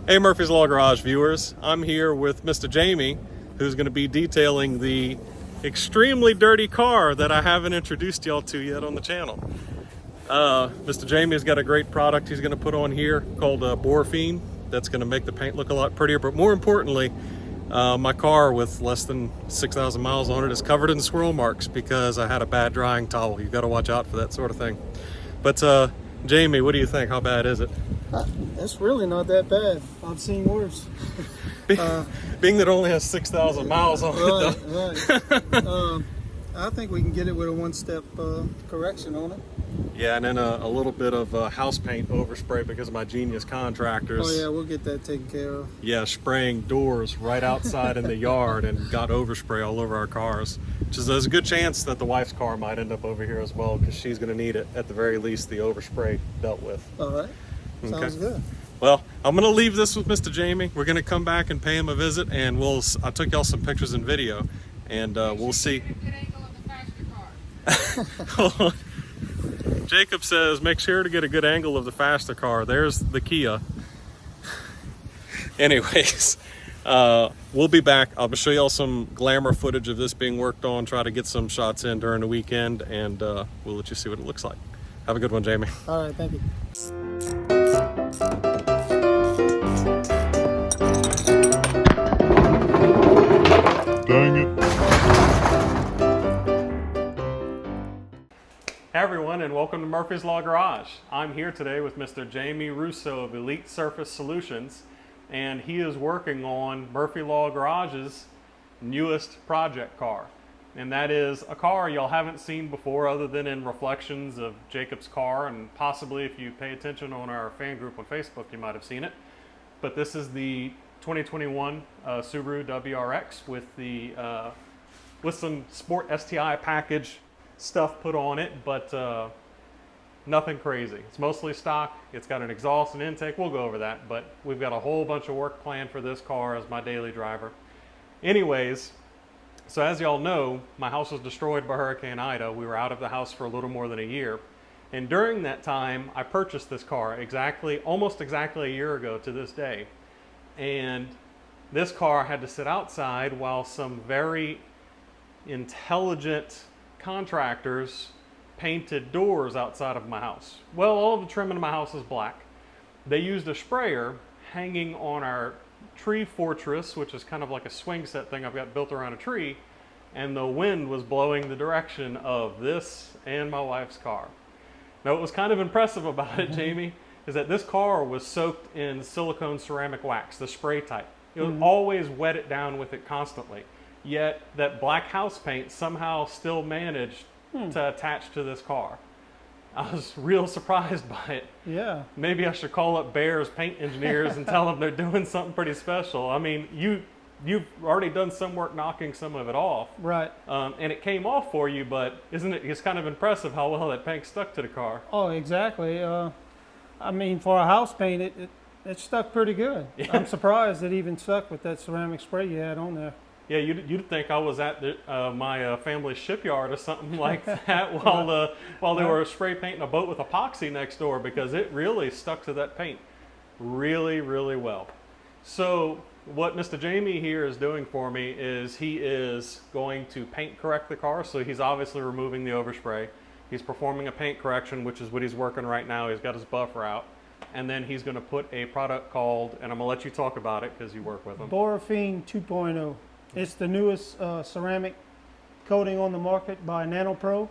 Hey Murphy's Law Garage viewers, I'm here with Mr. Jamie, who's going to be detailing the extremely dirty car that I haven't introduced y'all to yet on the channel. Mr. Jamie's got a great product he's going to put on here called Borophene that's going to make the paint look a lot prettier, but more importantly, my car with less than 6,000 miles on it is covered in swirl marks because I had a bad drying towel. You've got to watch out for that sort of thing. But Jamie, what do you think? How bad is it? It's really not that bad. I've seen worse. Being that it only has 6,000 miles on it, though. Right. I think we can get it with a one-step correction on it. Yeah, and then a little bit of house paint overspray because of my genius contractors. Oh yeah, we'll get that taken care of. Yeah, spraying doors right outside in the yard and got overspray all over our cars. Which is, there's a good chance that the wife's car might end up over here as well because she's going to need it, at the very least, the overspray dealt with. All right. Sounds good. Well, I'm going to leave this with Mr. Jamie. We're going to come back and pay him a visit, and I took y'all some pictures and video, and we'll see. Jacob says, make sure to get a good angle of the faster car. There's the Kia. Anyways, we'll be back. I'll show y'all some glamour footage of this being worked on, try to get some shots in during the weekend, and we'll let you see what it looks like. Have a good one, Jamie. All right, thank you. Dang it. Hey everyone, and welcome to Murphy's Law Garage. I'm here today with Mr. Jamie Russo of Elite Surface Solutions, and he is working on Murphy Law Garage's newest project car. And that is a car y'all haven't seen before other than in reflections of Jacob's car, and possibly if you pay attention on our fan group on Facebook you might have seen it. But this is the 2021 Subaru WRX with some Sport STI package stuff put on it, but nothing crazy. It's mostly stock. It's got an exhaust and intake. We'll go over that, but we've got a whole bunch of work planned for this car as my daily driver. Anyways, so as y'all know, my house was destroyed by Hurricane Ida. We were out of the house for a little more than a year. And during that time, I purchased this car almost exactly a year ago to this day. And this car had to sit outside while some very intelligent contractors painted doors outside of my house. Well, all of the trim in my house is black. They used a sprayer hanging on our tree fortress, which is kind of like a swing set thing I've got built around a tree, and the wind was blowing the direction of this and my wife's car. Now, what was kind of impressive about it, Jamie, is that this car was soaked in silicone ceramic wax, the spray type. It would always wet it down with it constantly. Yet that black house paint somehow still managed to attach to this car. I was real surprised by it. Yeah. Maybe I should call up Bear's paint engineers and tell them they're doing something pretty special. I mean, you've already done some work knocking some of it off. Right. And it came off for you, but isn't it just kind of impressive how well that paint stuck to the car? Oh, exactly. I mean, for a house paint, it stuck pretty good. Yeah. I'm surprised it even stuck with that ceramic spray you had on there. Yeah, you'd think I was at my family's shipyard or something like that while they were spray painting a boat with epoxy next door, because it really stuck to that paint really, really well. So what Mr. Jamie here is doing for me is he is going to paint correct the car. So he's obviously removing the overspray. He's performing a paint correction, which is what he's working right now. He's got his buffer out. And then he's going to put a product called, and I'm going to let you talk about it because you work with him. Borophene 2.0. It's the newest ceramic coating on the market by NanoPro.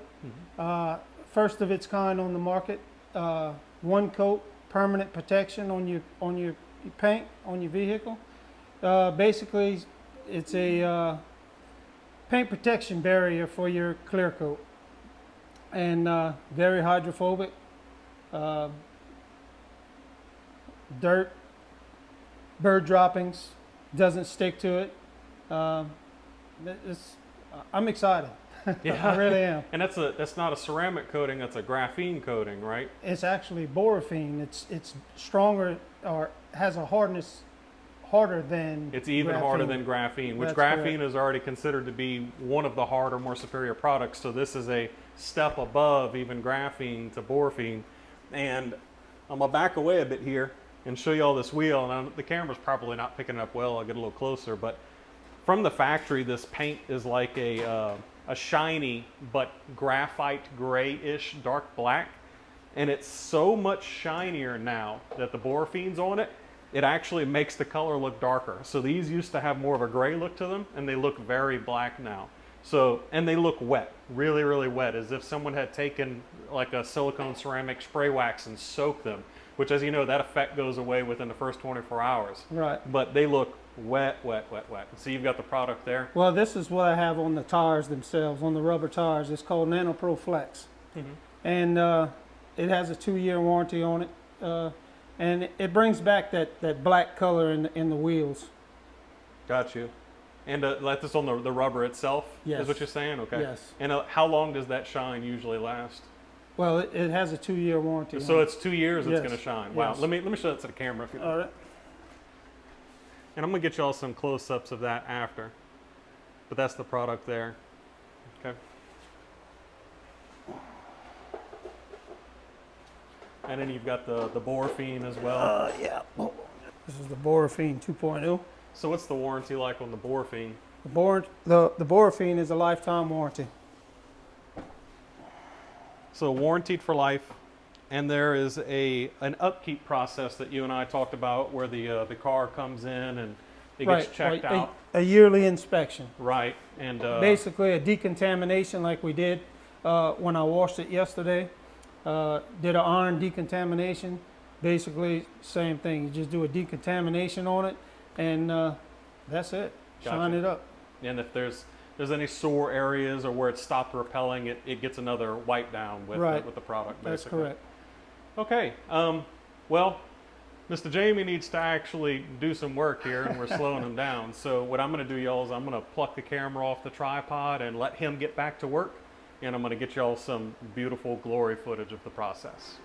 First of its kind on the market. One coat, permanent protection on your paint on your vehicle. Basically, it's a paint protection barrier for your clear coat, and very hydrophobic. Dirt, bird droppings, doesn't stick to it. I'm excited. Yeah, I really am. And that's not a ceramic coating; that's a graphene coating, right? It's actually Borophene. It's stronger, or has a hardness harder than. It's even harder than graphene, which graphene is already considered to be one of the harder, more superior products. So this is a step above even graphene to Borophene. And I'm gonna back away a bit here. and show you all this wheel. And the camera's probably not picking it up well. I'll get a little closer, but from the factory, this paint is like a shiny but graphite grayish dark black, and it's so much shinier now that the Boraphene's on it. It actually makes the color look darker. So these used to have more of a gray look to them, and they look very black now. So, and they look wet, really, really wet, as if someone had taken like a silicone ceramic spray wax and soaked them, which, as you know, that effect goes away within the first 24 hours. Right. But they look wet, wet, wet, wet. So you've got the product there. Well, this is what I have on the tires themselves, on the rubber tires. It's called NanoPro Flex. And it has a 2-year warranty on it. And it brings back that black color in the wheels. Got you. And let this on the rubber itself, yes. Is what you're saying? Okay. Yes. And how long does that shine usually last? Well, it has a 2-year warranty. So it's 2 years yes. it's going to shine. Wow. Yes. Let me show that to the camera. If you All right. And I'm going to get y'all some close-ups of that after. But that's the product there. Okay. And then you've got the Borophene as well. Yeah. This is the Borophene 2.0. So what's the warranty like on the Borophene? The Borophene is a lifetime warranty. So warranted for life, and there is an upkeep process that you and I talked about, where the car comes in and it gets checked out. A yearly inspection. Right, and basically a decontamination like we did when I washed it yesterday. Did an iron decontamination. Basically, same thing. You just do a decontamination on it, and that's it. Gotcha. Shine it up. And if there's any sore areas or where it stopped repelling, it gets another wipe down with the product. Basically. That's correct. Okay. Well, Mr. Jamie needs to actually do some work here, and we're slowing him down. So what I'm going to do, y'all, is I'm going to pluck the camera off the tripod and let him get back to work. And I'm going to get y'all some beautiful glory footage of the process.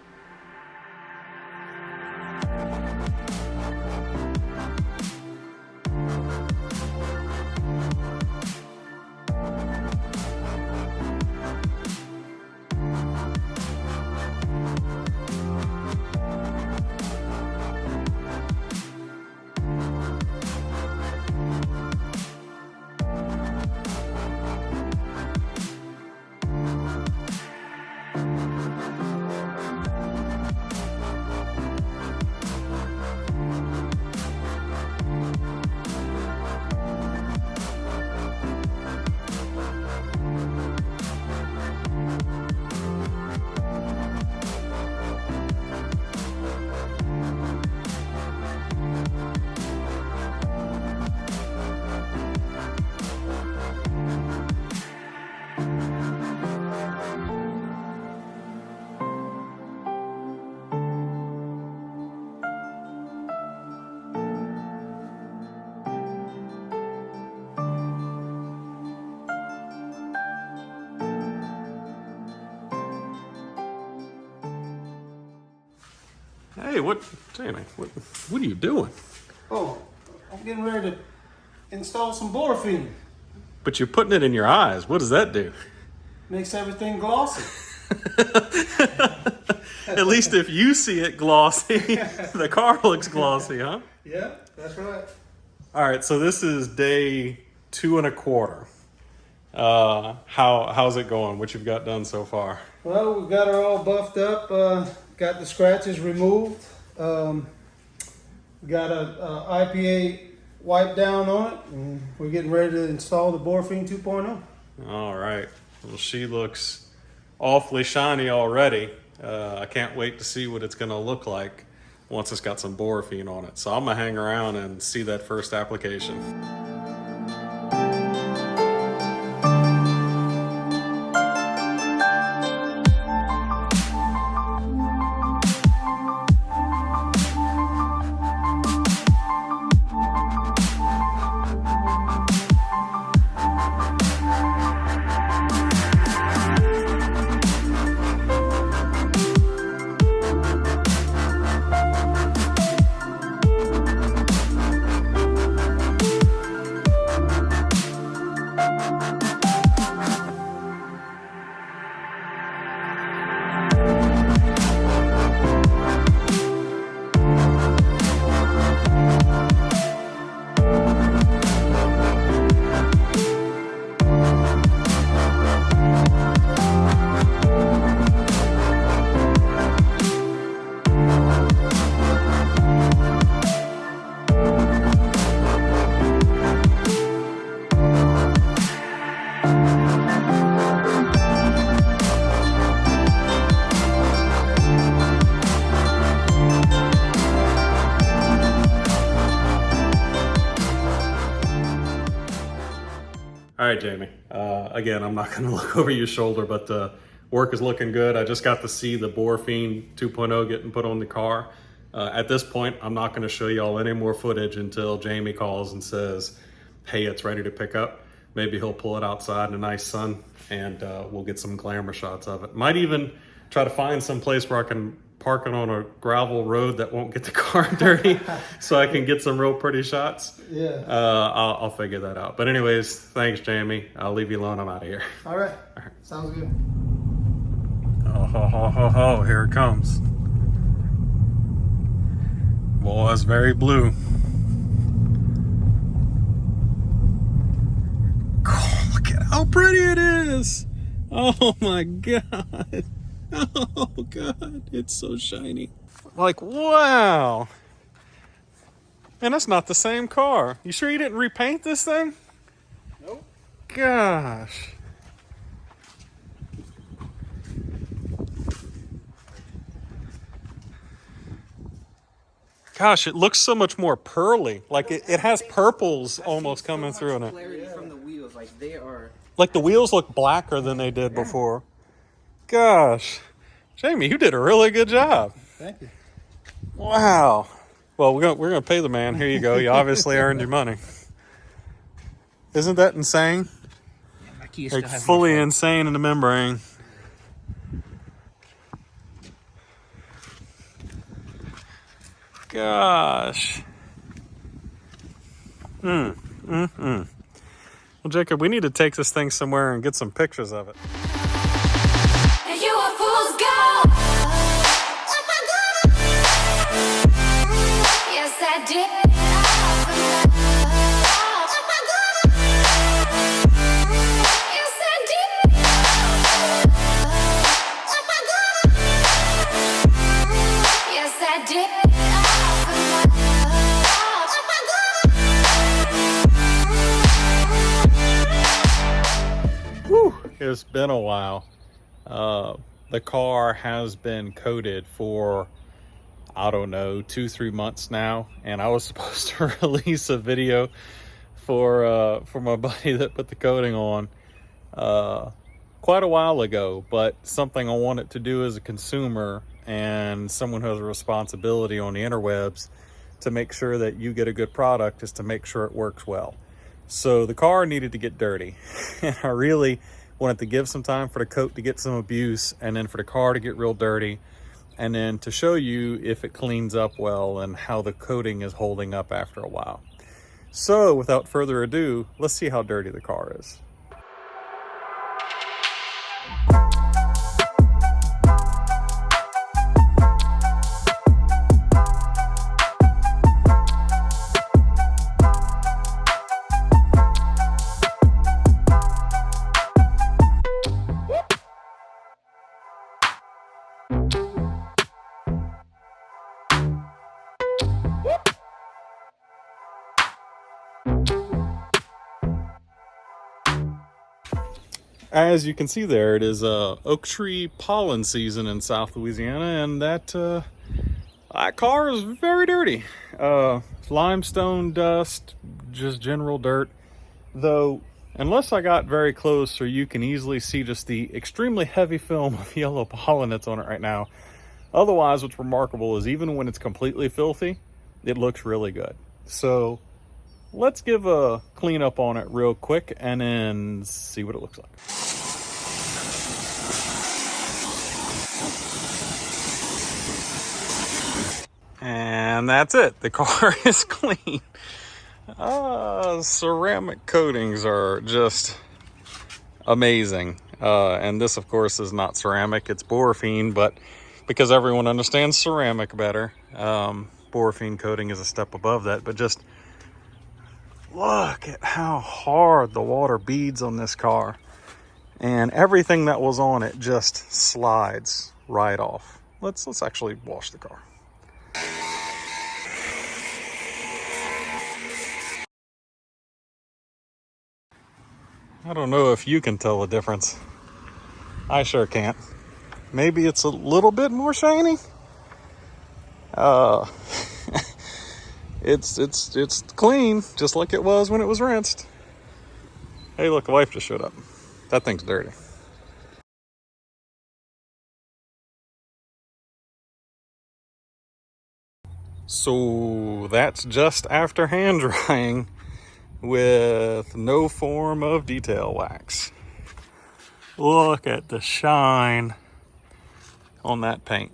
Hey, Jamie, what are you doing? Oh, I'm getting ready to install some Borophene. But you're putting it in your eyes. What does that do? Makes everything glossy. At least if you see it glossy, the car looks glossy, huh? Yeah, that's right. All right, so this is day 2 1/4. How's it going? What you've got done so far? Well, we've got her all buffed up. Got the scratches removed. Got a IPA wipe down on it, and we're getting ready to install the Borophene 2.0. All right. Well, she looks awfully shiny already. I can't wait to see what it's going to look like once it's got some Borophene on it. So I'm going to hang around and see that first application. All right, Jamie. Again, I'm not going to look over your shoulder, but the work is looking good. I just got to see the Borophene 2.0 getting put on the car. At this point, I'm not going to show y'all any more footage until Jamie calls and says, hey, it's ready to pick up. Maybe he'll pull it outside in a nice sun and we'll get some glamour shots of it. Might even try to find some place where I can park it on a gravel road that won't get the car dirty so I can get some real pretty shots. Yeah. I'll figure that out. But anyways, thanks, Jamie. I'll leave you alone. I'm out of here. All right. Sounds good. Oh, here it comes. Boy, it's very blue. Oh, look at how pretty it is. Oh my God. Oh God, it's so shiny. Like, wow. And that's not the same car. You sure you didn't repaint this thing? Nope. Gosh. Gosh, it looks so much more pearly. Like it has purples almost coming through in it. Clarity from the wheels, like they are. Like the wheels look blacker than they did before. Gosh, Jamie, you did a really good job. Thank you. Wow. Well, we're gonna pay the man. Here you go. You obviously earned your money. Isn't that insane? Yeah, my key Like fully insane in the membrane. Gosh. Well, Jacob, we need to take this thing somewhere and get some pictures of it. You a fool's gold. Yes, I did. Yes, I did. Yes, I did. Whew, it's been a while. The car has been coated for, I don't know, 2-3 months now, and I was supposed to release a video for my buddy that put the coating on quite a while ago, but something I wanted to do as a consumer and someone who has a responsibility on the interwebs to make sure that you get a good product is to make sure it works well. So the car needed to get dirty, and I really wanted to give some time for the coat to get some abuse, and then for the car to get real dirty, and then to show you if it cleans up well and how the coating is holding up after a while. So without further ado, let's see how dirty the car is. As you can see there, it is oak tree pollen season in South Louisiana, and that car is very dirty. Limestone dust, just general dirt. Though, unless I got very close, so you can easily see just the extremely heavy film of yellow pollen that's on it right now. Otherwise, what's remarkable is even when it's completely filthy, it looks really good. So let's give a cleanup on it real quick and then see what it looks like. And that's it. The car is clean. Ceramic coatings are just amazing. And this, of course, is not ceramic. It's Borophene, but because everyone understands ceramic better, Borophene coating is a step above that. But just look at how hard the water beads on this car. And everything that was on it just slides right off. Let's actually wash the car. I don't know if you can tell the difference. I sure can't. Maybe it's a little bit more shiny. It's clean, just like it was when it was rinsed. Hey, look, the wife just showed up. That thing's dirty. So that's just after hand drying with no form of detail wax. Look at the shine on that paint.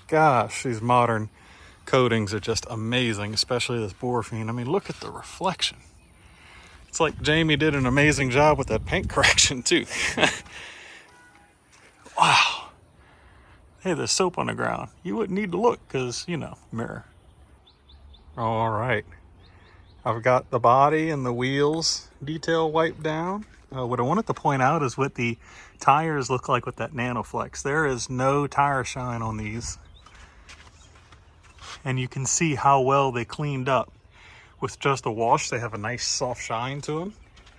Gosh, these modern coatings are just amazing, especially this Borophene. I mean, look at the reflection. It's like Jamie did an amazing job with that paint correction too. Wow. Hey, there's soap on the ground. You wouldn't need to look because, you know, mirror. All right. I've got the body and the wheels detail wiped down. What I wanted to point out is what the tires look like with that NanoFlex. There is no tire shine on these. And you can see how well they cleaned up. With just a wash, they have a nice soft shine to them.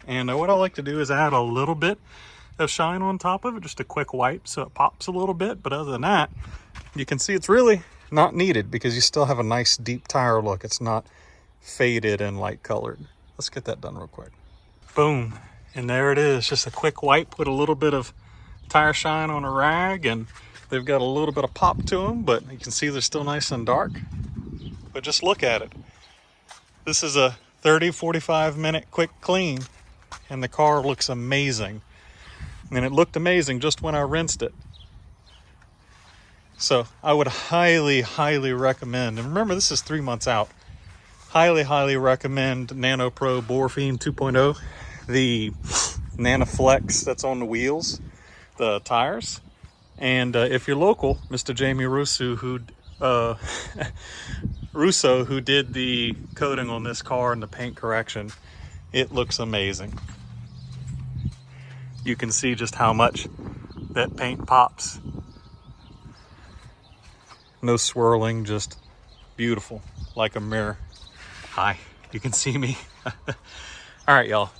And what I like to do is add a little bit of shine on top of it, just a quick wipe so it pops a little bit. But other than that, you can see it's really not needed because you still have a nice deep tire look. It's not faded and light colored. Let's get that done real quick. Boom. And there it is. Just a quick wipe, put a little bit of tire shine on a rag, and they've got a little bit of pop to them, but you can see they're still nice and dark. But just look at it. This is a 30-45 minute quick clean, and the car looks amazing. And it looked amazing just when I rinsed it. So I would highly, highly recommend, and remember this is 3 months out, highly, highly recommend NanoPro Borophene 2.0, the NanoFlex that's on the wheels, the tires. And if you're local, Mr. Jamie Russo, who did the coating on this car and the paint correction, it looks amazing. You can see just how much that paint pops. No swirling, just beautiful, like a mirror. Hi, you can see me. All right, y'all,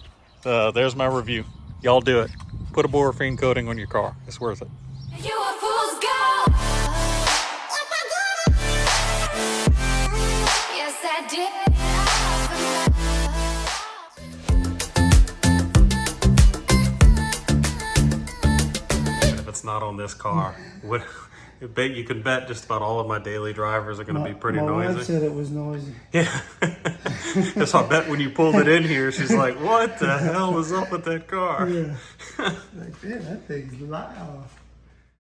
there's my review. Y'all do it. Put a Borophene coating on your car. It's worth it. You a fool's gold. Yes, I did. If it's not on this car, you can bet just about all of my daily drivers are going to be pretty my noisy. wife said it was noisy. Yeah. So I bet when you pulled it in here, she's like, what the hell is up with that car? Yeah. Like, damn, that thing's loud.